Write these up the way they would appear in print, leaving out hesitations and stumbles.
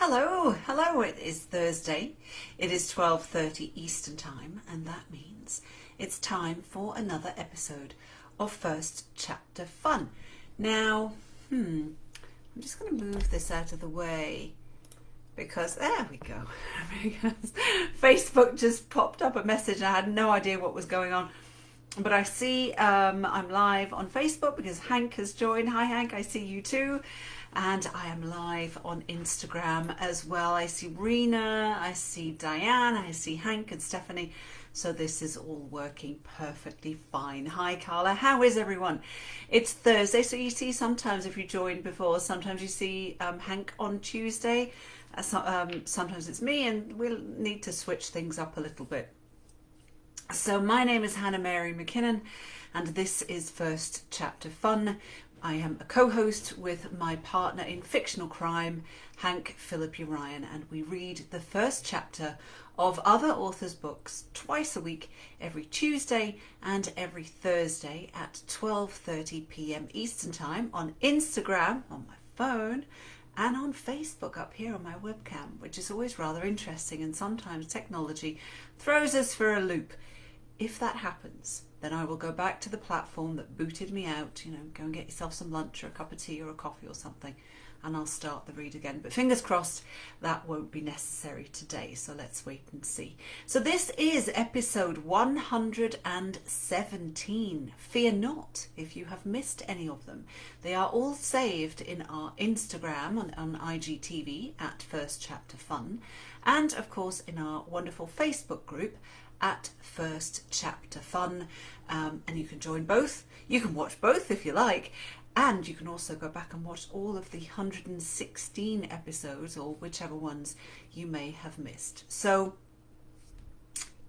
Hello, it is Thursday. It is 12:30 Eastern Time, and that means it's time for another episode of First Chapter Fun. Now, I'm just going to move this out of the way because, there we go, because Facebook just popped up a message and I had no idea what was going on. But I see I'm live on Facebook because Hank has joined. Hi Hank, I see you too. And I am live on Instagram as well. I see Rena, I see Diane, I see Hank and Stephanie. So this is all working perfectly fine. Hi Carla, how is everyone? It's Thursday, so you see sometimes if you joined before, sometimes you see Hank on Tuesday. Sometimes it's me, and we'll need to switch things up a little bit. So my name is Hannah Mary McKinnon, and this is First Chapter Fun. I am a co-host with my partner in fictional crime, Hank Philip Ryan, and we read the first chapter of other authors' books twice a week, every Tuesday and every Thursday at 12:30 p.m. Eastern Time on Instagram, on my phone, and on Facebook up here on my webcam, which is always rather interesting, and sometimes technology throws us for a loop. If that happens, then I will go back to the platform that booted me out, go and get yourself some lunch or a cup of tea or a coffee or something, and I'll start the read again. But fingers crossed that won't be necessary today, so let's wait and see. So this is episode 117. Fear not if you have missed any of them. They are all saved in our Instagram on IGTV at First Chapter Fun, and of course in our wonderful Facebook group at First Chapter Fun, and you can join both. You can watch both if you like, and you can also go back and watch all of the 116 episodes, or whichever ones you may have missed. So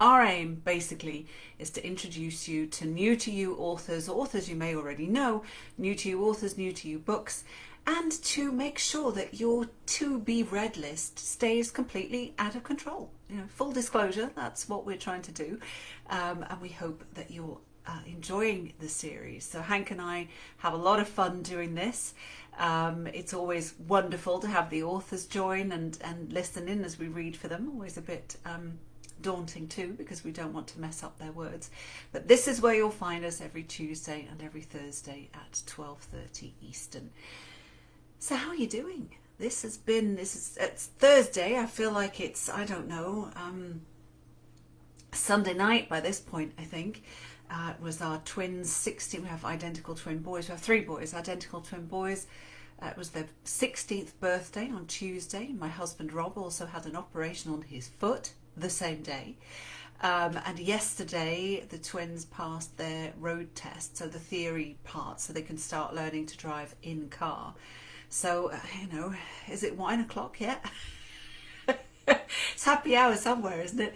our aim basically is to introduce you to new to you authors you may already know, new to you authors, new to you books, and to make sure that your to be read list stays completely out of control. Full disclosure, that's what we're trying to do, and we hope that you're enjoying the series. So Hank and I have a lot of fun doing this. It's always wonderful to have the authors join and listen in as we read for them. Always a bit daunting too, because we don't want to mess up their words. But this is where you'll find us every Tuesday and every Thursday at 12:30 Eastern. So how are you doing? It's Thursday. I feel like it's, Sunday night by this point, I think. It was our twins' 16th. We have identical twin boys. We have 3 boys, identical twin boys. It was their 16th birthday on Tuesday. My husband Rob also had an operation on his foot the same day. And yesterday the twins passed their road test, so the theory part, so they can start learning to drive in car. So, is it 1 o'clock yet? It's happy hour somewhere, isn't it?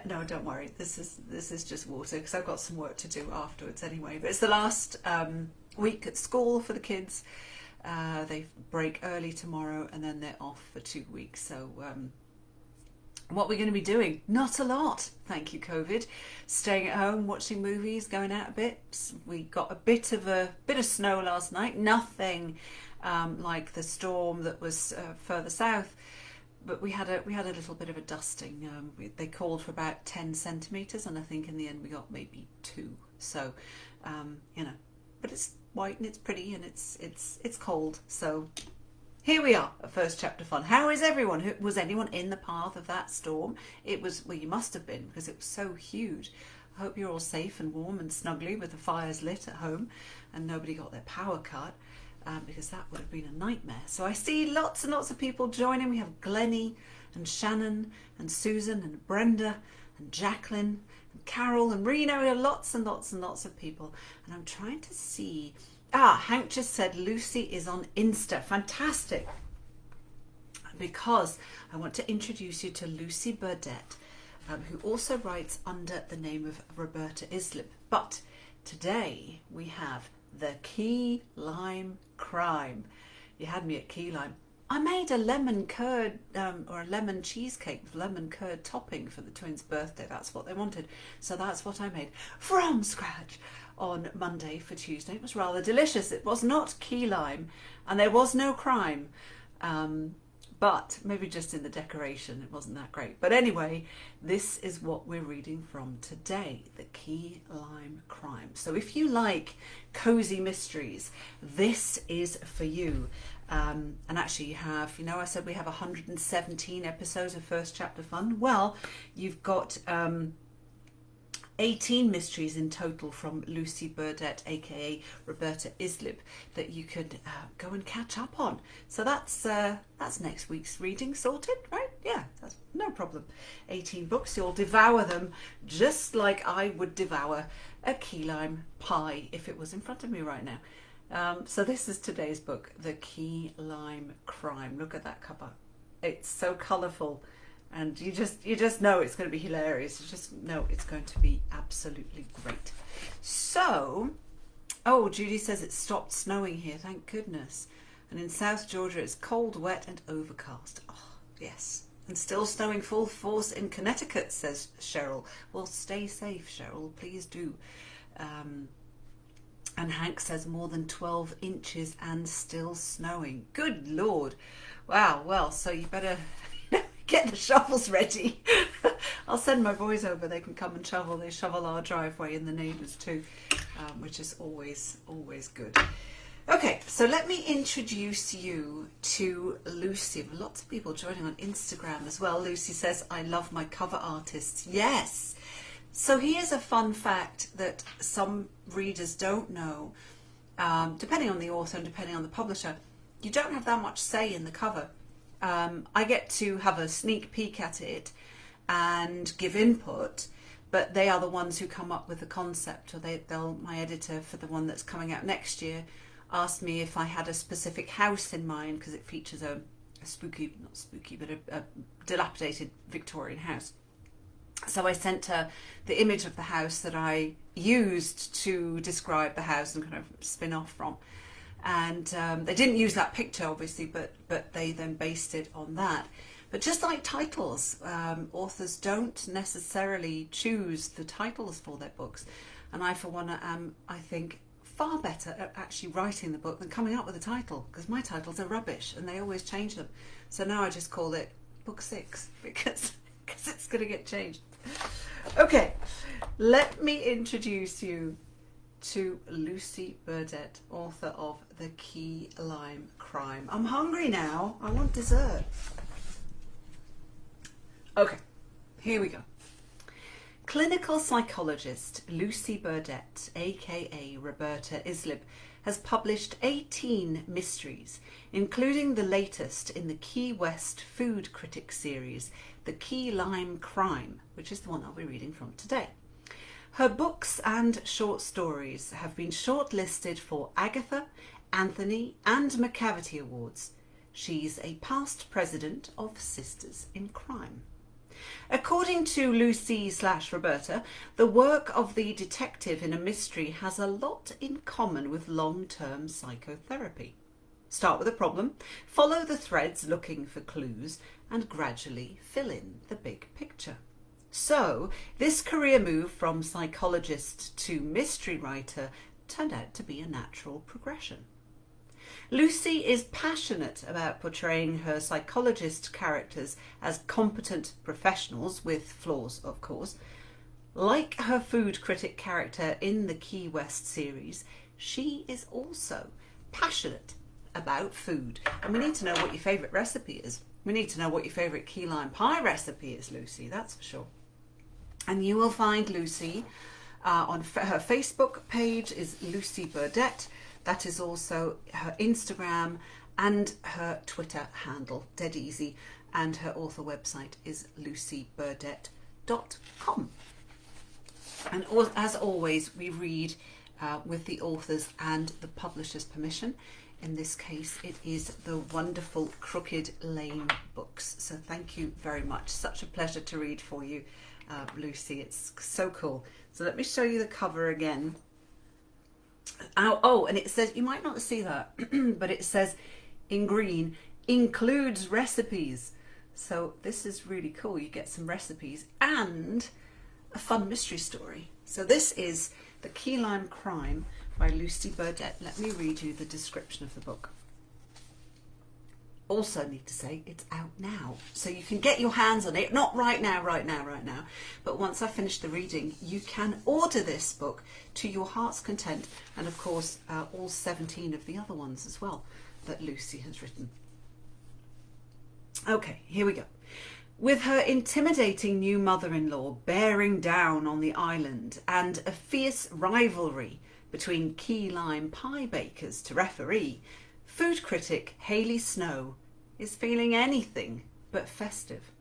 No, don't worry. This is just water, because I've got some work to do afterwards anyway. But it's the last week at school for the kids. They break early tomorrow, and then they're off for 2 weeks. So what we're going to be doing? Not a lot, thank you, COVID. Staying at home, watching movies, going out a bit. We got a bit of snow last night. Nothing like the storm that was further south, but we had a little bit of a dusting. They called for about 10 centimeters, and I think in the end we got maybe 2. So but it's white and it's pretty and it's cold. So here we are at First Chapter Fun. How is everyone? Was anyone in the path of that storm? It was, well, you must have been, because it was so huge. I hope you're all safe and warm and snuggly with the fires lit at home and nobody got their power cut, because that would have been a nightmare. So I see lots and lots of people joining. We have Glennie and Shannon and Susan and Brenda and Jacqueline and Carol and Rena. We have lots and lots and lots of people. And I'm trying to see... Hank just said Lucy is on Insta. Fantastic. Because I want to introduce you to Lucy Burdette, who also writes under the name of Roberta Isleib. But today we have the key lime crime. You had me at key lime. I made a lemon curd or a lemon cheesecake with lemon curd topping for the twins' birthday. That's what they wanted. So that's what I made from scratch on Monday for Tuesday. It was rather delicious. It was not key lime and there was no crime. but maybe just in the decoration it wasn't that great. But anyway, this is what we're reading from today, The Key Lime Crime. So if you like cozy mysteries, this is for you. And actually you have, I said we have 117 episodes of First Chapter Fun. Well, you've got 18 mysteries in total from Lucy Burdette, aka Roberta Isleib, that you could go and catch up on. So that's next week's reading sorted, right? Yeah, that's no problem. 18 books, you'll devour them just like I would devour a key lime pie if it was in front of me right now. So this is today's book, The Key Lime Crime. Look at that cover. It's so colourful. And you just know it's going to be hilarious. You just know it's going to be absolutely great. So, Judy says it stopped snowing here, thank goodness. And in South Georgia it's cold, wet and overcast. Oh, yes. And still snowing full force in Connecticut, says Cheryl. Well, stay safe, Cheryl, please do. And Hank says more than 12 inches and still snowing. Good Lord. Wow, well, so you better... get the shovels ready. I'll send my boys over, they can come and shovel. They shovel our driveway and the neighbours too, which is always good. Okay, so let me introduce you to Lucy. Lots of people joining on Instagram as well. Lucy says, I love my cover artists. Yes. So here's a fun fact that some readers don't know. Depending on the author and depending on the publisher, you don't have that much say in the cover. I get to have a sneak peek at it and give input, but they are the ones who come up with the concept, or my editor for the one that's coming out next year asked me if I had a specific house in mind, because it features a dilapidated Victorian house. So I sent her the image of the house that I used to describe the house and kind of spin off from. And they didn't use that picture, obviously, but they then based it on that. But just like titles, authors don't necessarily choose the titles for their books. And I, for one, am, I think, far better at actually writing the book than coming up with a title, because my titles are rubbish and they always change them. So now I just call it Book 6 because it's going to get changed. Okay, let me introduce you to Lucy Burdette, author of The Key Lime Crime. I'm hungry now. I want dessert. Okay, here we go. Clinical psychologist Lucy Burdette, aka Roberta Isleib, has published 18 mysteries, including the latest in the Key West food critic series, The Key Lime Crime, which is the one I'll be reading from today. Her books and short stories have been shortlisted for Agatha, Anthony and Macavity Awards. She's a past president of Sisters in Crime. According to Lucy/Roberta, the work of the detective in a mystery has a lot in common with long-term psychotherapy. Start with a problem, follow the threads looking for clues, and gradually fill in the big picture. So, this career move from psychologist to mystery writer turned out to be a natural progression. Lucy is passionate about portraying her psychologist characters as competent professionals, with flaws of course. Like her food critic character in the Key West series, she is also passionate about food. And we need to know what your favourite recipe is. We need to know what your favourite key lime pie recipe is, Lucy, that's for sure. And you will find Lucy on her Facebook page is Lucy Burdette. That is also her Instagram and her Twitter handle, dead easy. And her author website is lucyburdette.com. And as always, we read with the author's and the publisher's permission. In this case, it is the wonderful Crooked Lane Books. So thank you very much. Such a pleasure to read for you, Lucy. It's so cool. So let me show you the cover again. Oh, and it says, you might not see that, but it says in green, includes recipes. So this is really cool. You get some recipes and a fun mystery story. So this is The Key Lime Crime by Lucy Burdette. Let me read you the description of the book. Also need to say it's out now, so you can get your hands on it. Not right now, but once I finish the reading, you can order this book to your heart's content, and of course all 17 of the other ones as well that Lucy has written. Okay, here we go. With her intimidating new mother-in-law bearing down on the island and a fierce rivalry between key lime pie bakers to referee, food critic Hayley Snow is feeling anything but festive.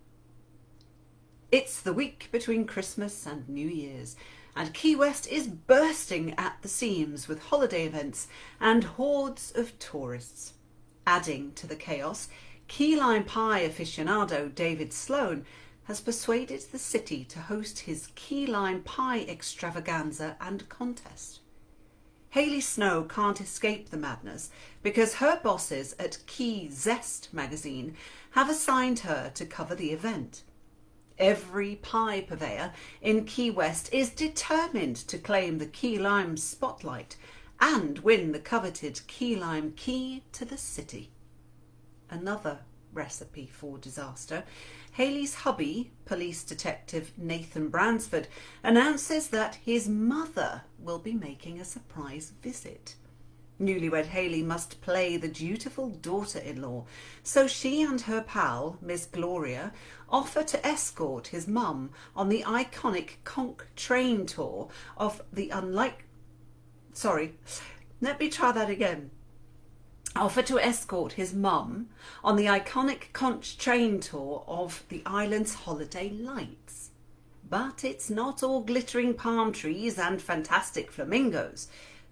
It's the week between Christmas and New Year's, and Key West is bursting at the seams with holiday events and hordes of tourists. Adding to the chaos, key lime pie aficionado David Sloan has persuaded the city to host his key lime pie extravaganza and contest. Hayley Snow can't escape the madness because her bosses at Key Zest magazine have assigned her to cover the event. Every pie purveyor in Key West is determined to claim the key lime spotlight and win the coveted key lime key to the city. Another recipe for disaster. Hayley's hubby, police detective Nathan Bransford, announces that his mother will be making a surprise visit. Newlywed Hayley must play the dutiful daughter-in-law, so she and her pal, Miss Gloria, offer to escort his mum on the iconic conch train tour of the offer to escort his mum on the iconic conch train tour of the island's holiday lights. But it's not all glittering palm trees and fantastic flamingos.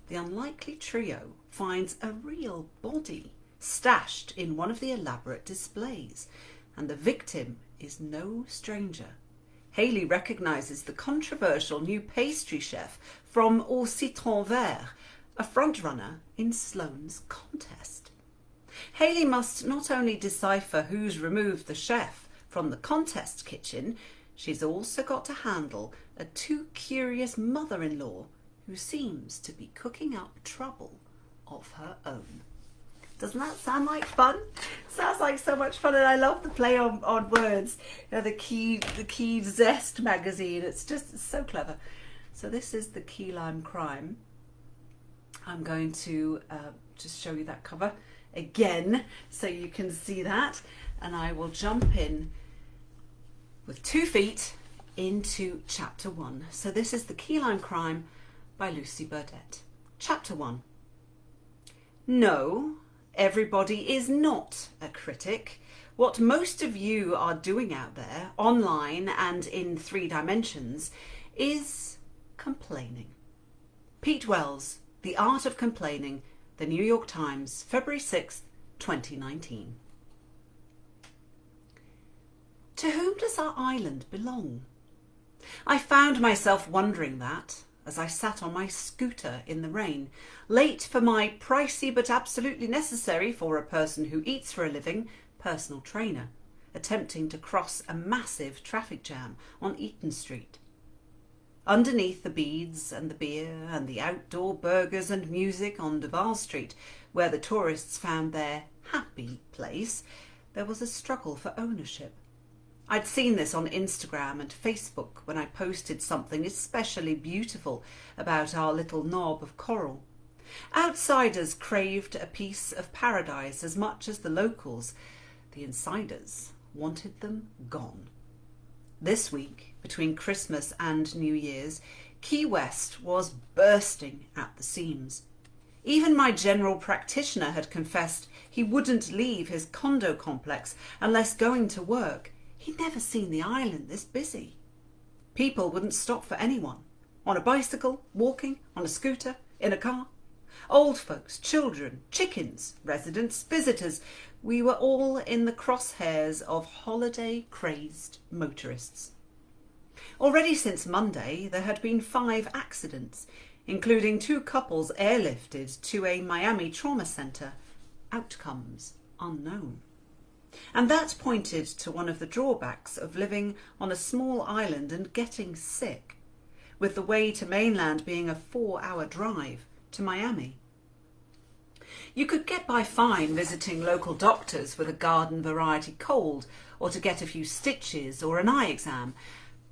The unlikely trio finds a real body stashed in one of the elaborate displays, and the victim is no stranger. Hayley recognises the controversial new pastry chef from Au Citron Vert, a frontrunner in Sloan's contest. Hayley must not only decipher who's removed the chef from the contest kitchen, she's also got to handle a too curious mother-in-law who seems to be cooking up trouble of her own. Doesn't that sound like fun? Sounds like so much fun, and I love the play on words. You know, the Key Zest magazine. It's so clever. So this is the Key Lime Crime. I'm going to just show you that cover again so you can see that, and I will jump in with 2 feet into chapter 1. So this is the Key Lime Crime by Lucy Burdette. Chapter 1. No, everybody is not a critic. What most of you are doing out there, online and in 3 dimensions, is complaining. Pete Wells, The Art of Complaining, The New York Times, February 6th, 2019. To whom does our island belong? I found myself wondering that as I sat on my scooter in the rain, late for my pricey but absolutely necessary for a person who eats for a living personal trainer, attempting to cross a massive traffic jam on Eaton Street. Underneath the beads and the beer and the outdoor burgers and music on Duval Street, where the tourists found their happy place, there was a struggle for ownership. I'd seen this on Instagram and Facebook when I posted something especially beautiful about our little knob of coral. Outsiders craved a piece of paradise as much as the locals. The insiders wanted them gone. This week, between Christmas and New Year's, Key West was bursting at the seams. Even my general practitioner had confessed he wouldn't leave his condo complex unless going to work. He'd never seen the island this busy. People wouldn't stop for anyone. On a bicycle, walking, on a scooter, in a car. Old folks, children, chickens, residents, visitors. We were all in the crosshairs of holiday-crazed motorists. Already since Monday, there had been 5 accidents, including 2 couples airlifted to a Miami trauma centre. Outcomes unknown. And that pointed to one of the drawbacks of living on a small island and getting sick, with the way to mainland being a 4-hour drive to Miami. You could get by fine visiting local doctors with a garden variety cold, or to get a few stitches or an eye exam.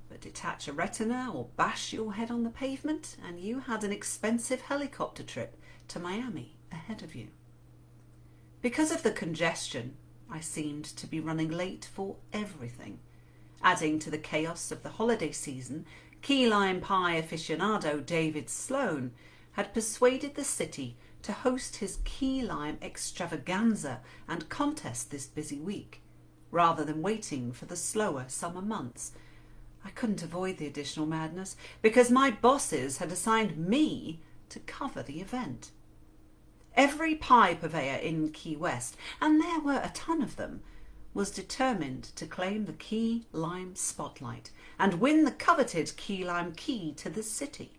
But detach a retina or bash your head on the pavement and you had an expensive helicopter trip to Miami ahead of you. Because of the congestion, I seemed to be running late for everything. Adding to the chaos of the holiday season, key lime pie aficionado David Sloan had persuaded the city to host his key lime extravaganza and contest this busy week, rather than waiting for the slower summer months. I couldn't avoid the additional madness because my bosses had assigned me to cover the event. Every pie purveyor in Key West, and there were a ton of them, was determined to claim the key lime spotlight and win the coveted key lime key to the city.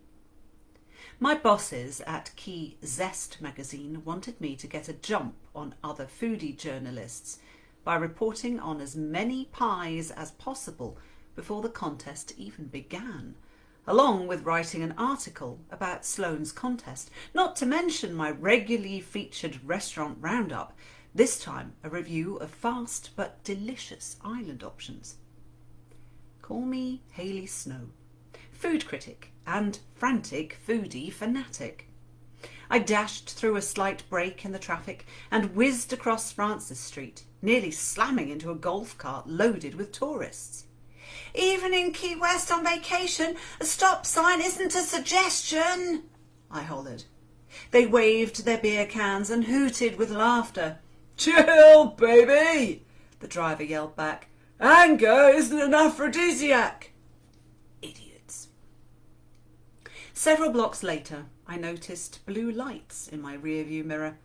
My bosses at Key Zest magazine wanted me to get a jump on other foodie journalists by reporting on as many pies as possible before the contest even began, along with writing an article about Sloan's contest, not to mention my regularly featured restaurant roundup, this time a review of fast but delicious island options. Call me Hayley Snow, food critic and frantic foodie fanatic. I dashed through a slight break in the traffic and whizzed across Francis Street, nearly slamming into a golf cart loaded with tourists. Even in Key West on vacation, a stop sign isn't a suggestion, I hollered. They waved their beer cans and hooted with laughter. Chill, baby, the driver yelled back. Anger isn't an aphrodisiac. Idiots. Several blocks later, I noticed blue lights in my rearview mirror.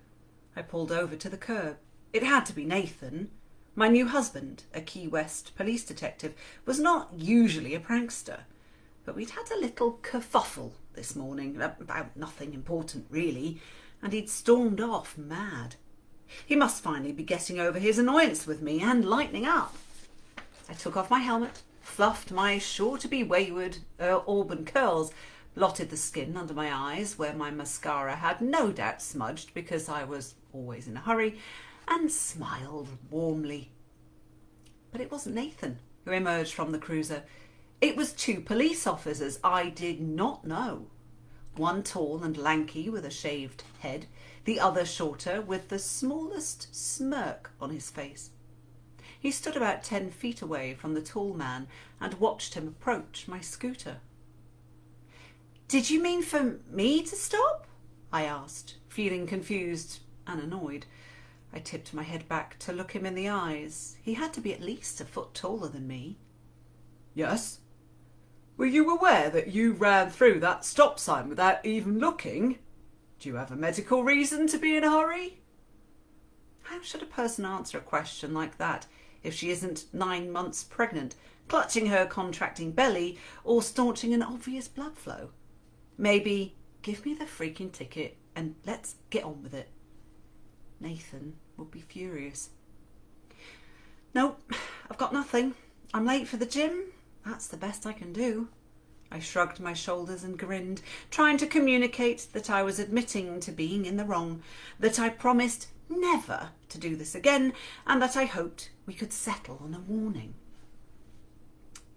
I pulled over to the curb. It had to be Nathan. My new husband, a Key West police detective, was not usually a prankster, but we'd had a little kerfuffle this morning, about nothing important really, and he'd stormed off mad. He must finally be getting over his annoyance with me and lightening up. I took off my helmet, fluffed my sure-to-be wayward auburn curls, blotted the skin under my eyes where my mascara had no doubt smudged because I was always in a hurry, and smiled warmly. But it wasn't Nathan who emerged from the cruiser. It was two police officers I did not know. One tall and lanky with a shaved head, the other shorter with the smallest smirk on his face. He stood about 10 feet away from the tall man and watched him approach my scooter. Did you mean for me to stop? I asked, feeling confused and annoyed. I tipped my head back to look him in the eyes. He had to be at least a foot taller than me. Yes? Were you aware that you ran through that stop sign without even looking? Do you have a medical reason to be in a hurry? How should a person answer a question like that if she isn't 9 months pregnant, clutching her contracting belly, or staunching an obvious blood flow? Maybe, give me the freaking ticket and let's get on with it. Nathan would be furious. Nope, I've got nothing. I'm late for the gym. That's the best I can do. I shrugged my shoulders and grinned, trying to communicate that I was admitting to being in the wrong, that I promised never to do this again, and that I hoped we could settle on a warning.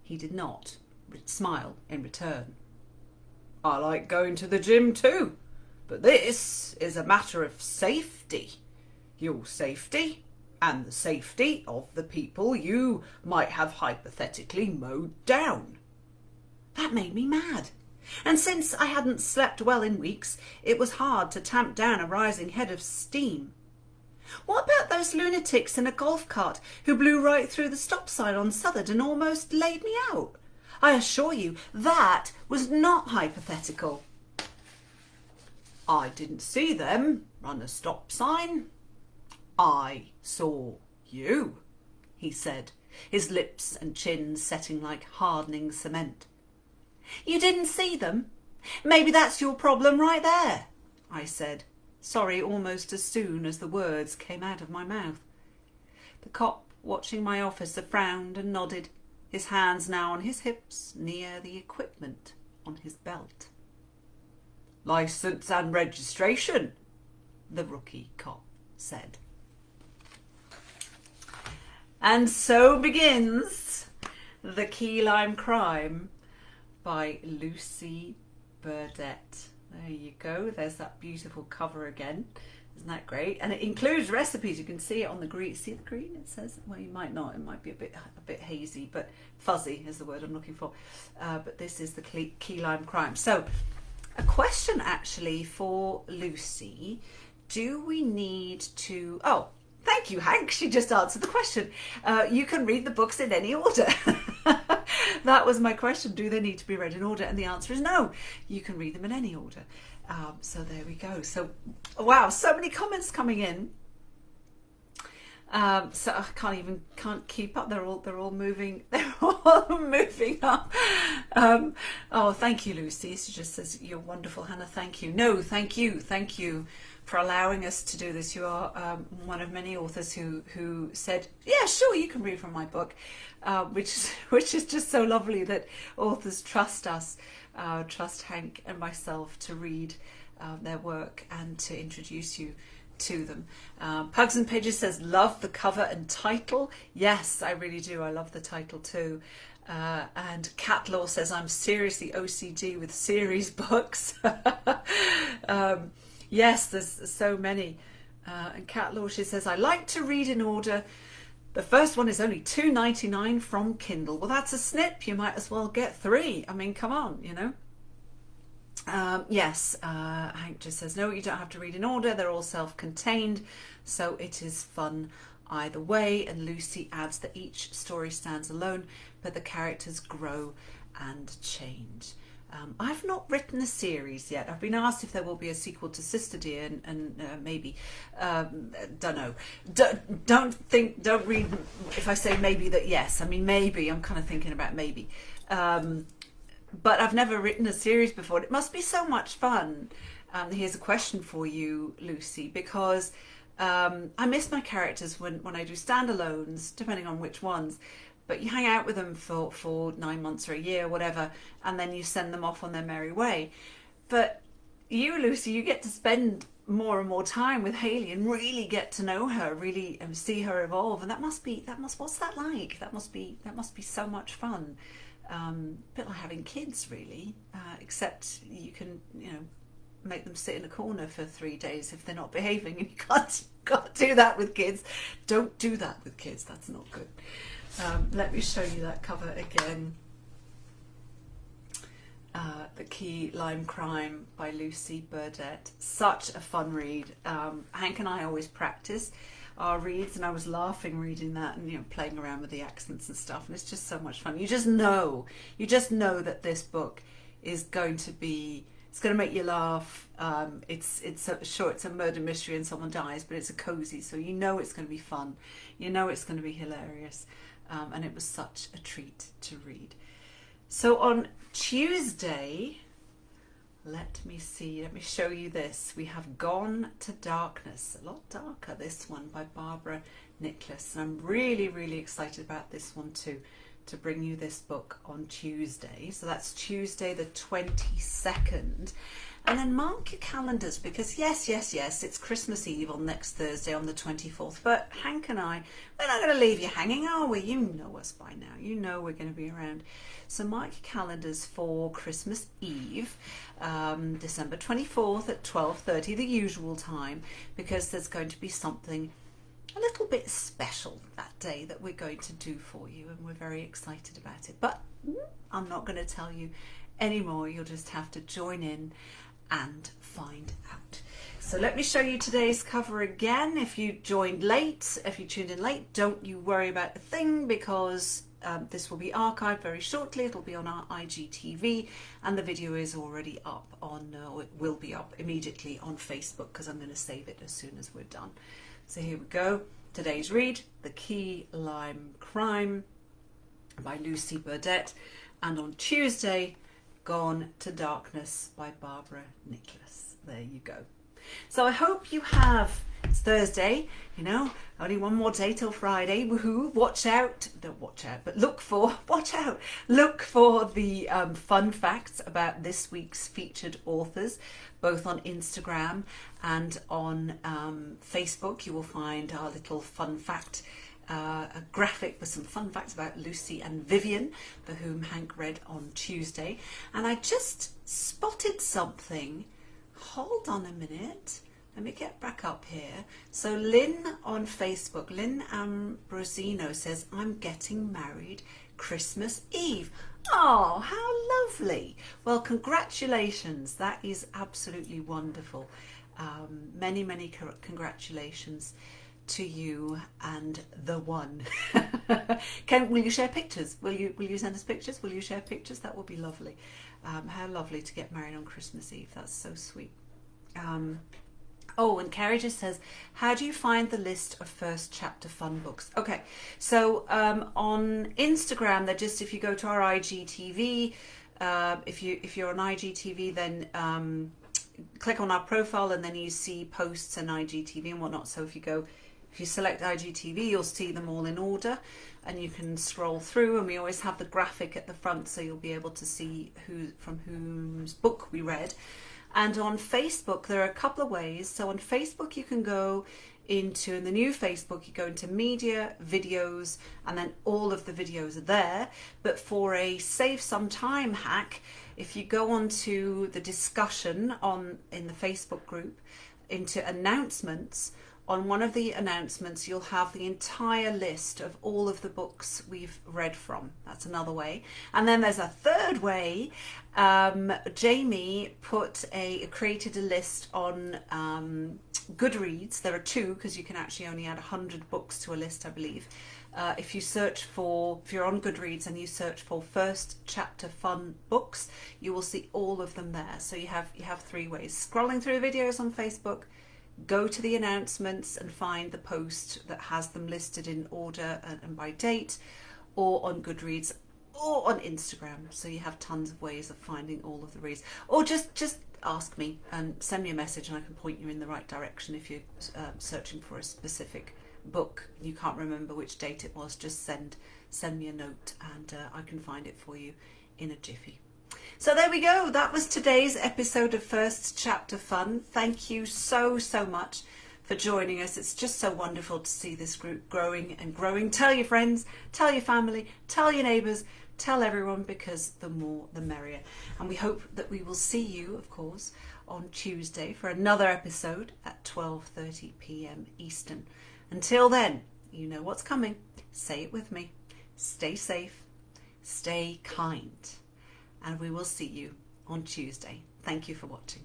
He did not smile in return. I like going to the gym too, but this is a matter of safety. Your safety and the safety of the people you might have hypothetically mowed down. That made me mad. And since I hadn't slept well in weeks, it was hard to tamp down a rising head of steam. What about those lunatics in a golf cart who blew right through the stop sign on Southern and almost laid me out? I assure you, that was not hypothetical. I didn't see them run a stop sign. I saw you, he said, his lips and chin setting like hardening cement. You didn't see them? Maybe that's your problem right there, I said, sorry almost as soon as the words came out of my mouth. The cop, watching my officer, frowned and nodded, his hands now on his hips near the equipment on his belt. Licence and registration? the rookie cop said. And so begins The Key Lime Crime by Lucy Burdette. There you go. There's that beautiful cover again. Isn't that great? And it includes recipes. You can see it on the green. See the green? It says, well, you might not. It might be a bit hazy, but fuzzy is the word I'm looking for. But this is the Key Lime Crime. So a question actually for Lucy. Do we need to... Oh, thank you, Hank. She just answered the question. You can read the books in any order. That was my question. Do they need to be read in order? And the answer is no. You can read them in any order. So there we go. So, wow, so many comments coming in. So I can't keep up. They're all moving. They're all moving up. Oh, thank you, Lucy. She just says, you're wonderful, Hannah. Thank you. No, thank you. Thank you for allowing us to do this. You are one of many authors who said, yeah, sure, you can read from my book, which is just so lovely that authors trust us, trust Hank and myself to read their work and to introduce you to them. Pugs and Pigeons says, love the cover and title. Yes, I really do. I love the title too. And Catlaw says, I'm seriously OCD with series books. Yes, there's so many. And Catlaw, she says, I like to read in order. The first one is only $2.99 from Kindle. Well, that's a snip. You might as well get 3. I mean, come on, you know. Yes, Hank just says, no, you don't have to read in order. They're all self-contained, so it is fun either way. And Lucy adds that each story stands alone, but the characters grow and change. I've not written a series yet. I've been asked if there will be a sequel to Sister Dear, and maybe, don't know. Don't read if I say maybe that yes. I mean, maybe. I'm kind of thinking about maybe. But I've never written a series before. It must be so much fun. Here's a question for you, Lucy, because I miss my characters when I do standalones, depending on which ones. But you hang out with them for 9 months or a year, whatever, and then you send them off on their merry way. But you, Lucy, you get to spend more and more time with Hayley and really get to know her, really see her evolve. And what's that like? That must be so much fun. A bit like having kids, really, except you can, make them sit in a corner for 3 days if they're not behaving, and you can't do that with kids. Don't do that with kids. That's not good. Let me show you that cover again. The Key Lime Crime by Lucy Burdette. Such a fun read. Hank and I always practice our reads, and I was laughing reading that and playing around with the accents and stuff, and it's just so much fun. You just know that this book is going to be, it's going to make you laugh. It's a murder mystery and someone dies, but it's a cozy, so it's going to be fun. It's going to be hilarious. And it was such a treat to read. So on Tuesday, let me show you this. We have Gone to Darkness, a lot darker, this one by Barbara Nicholas. And I'm really, really excited about this one too, to bring you this book on Tuesday. So that's Tuesday the 22nd. And then mark your calendars, because yes, it's Christmas Eve on next Thursday on the 24th. But Hank and I, we're not going to leave you hanging, are we? You know us by now. You know we're going to be around. So mark your calendars for Christmas Eve, December 24th at 12:30, the usual time, because there's going to be something a little bit special that day that we're going to do for you, and we're very excited about it. But I'm not going to tell you anymore. You'll just have to join in and find out. So let me show you today's cover again. If you tuned in late, don't you worry about a thing, because this will be archived very shortly. It'll be on our IGTV, and the video is already up on, or it will be up immediately on Facebook, because I'm going to save it as soon as we're done. So here we go. Today's read, The Key Lime Crime by Lucy Burdette, and on Tuesday, Gone to Darkness by Barbara Nicholas. There you go. So I hope you have It's Thursday, you know, only one more day till Friday. Woohoo! Watch out, don't watch out, but watch out. Look for the fun facts about this week's featured authors, both on Instagram and on Facebook. You will find our little fun fact, a graphic with some fun facts about Lucy and Vivian, for whom Hank read on Tuesday. And I just spotted something. Hold on a minute. Let me get back up here. So Lynn on Facebook, Lynn Ambrosino says, I'm getting married Christmas Eve. Oh, how lovely. Well, congratulations. That is absolutely wonderful. Many, many congratulations to you and the one. Will you share pictures? Will you send us pictures? Will you share pictures? That would be lovely. How lovely to get married on Christmas Eve. That's so sweet. Oh, and Carrie just says, how do you find the list of first chapter fun books? Okay, so on Instagram, if you go to our IGTV, if you're on IGTV, then click on our profile, and then you see posts and IGTV and whatnot. So if you select IGTV, you'll see them all in order, and you can scroll through, and we always have the graphic at the front, so you'll be able to see from whose book we read. And on Facebook, there are a couple of ways. So on Facebook, you can go in the new Facebook, you go into media, videos, and then all of the videos are there. But for a save some time hack, if you go onto the discussion in the Facebook group, into announcements, on one of the announcements, you'll have the entire list of all of the books we've read from. That's another way. And then there's a third way. Jamie created a list on Goodreads. There are two, because you can actually only add 100 books to a list, I believe. If you're on Goodreads and you search for first chapter fun books, you will see all of them there. So you have three ways. Scrolling through videos on Facebook, go to the announcements and find the post that has them listed in order and by date, or on Goodreads, or on Instagram. So you have tons of ways of finding all of the reads. Or just ask me and send me a message, and I can point you in the right direction. If you're searching for a specific book, you can't remember which date it was, just send me a note, and I can find it for you in a jiffy. So there we go. That was today's episode of First Chapter Fun. Thank you so much for joining us. It's just so wonderful to see this group growing and growing. Tell your friends, tell your family, tell your neighbours, tell everyone, because the more the merrier. And we hope that we will see you, of course, on Tuesday for another episode at 12:30 p.m. Eastern. Until then, you know what's coming. Say it with me. Stay safe, stay kind, and we will see you on Tuesday. Thank you for watching.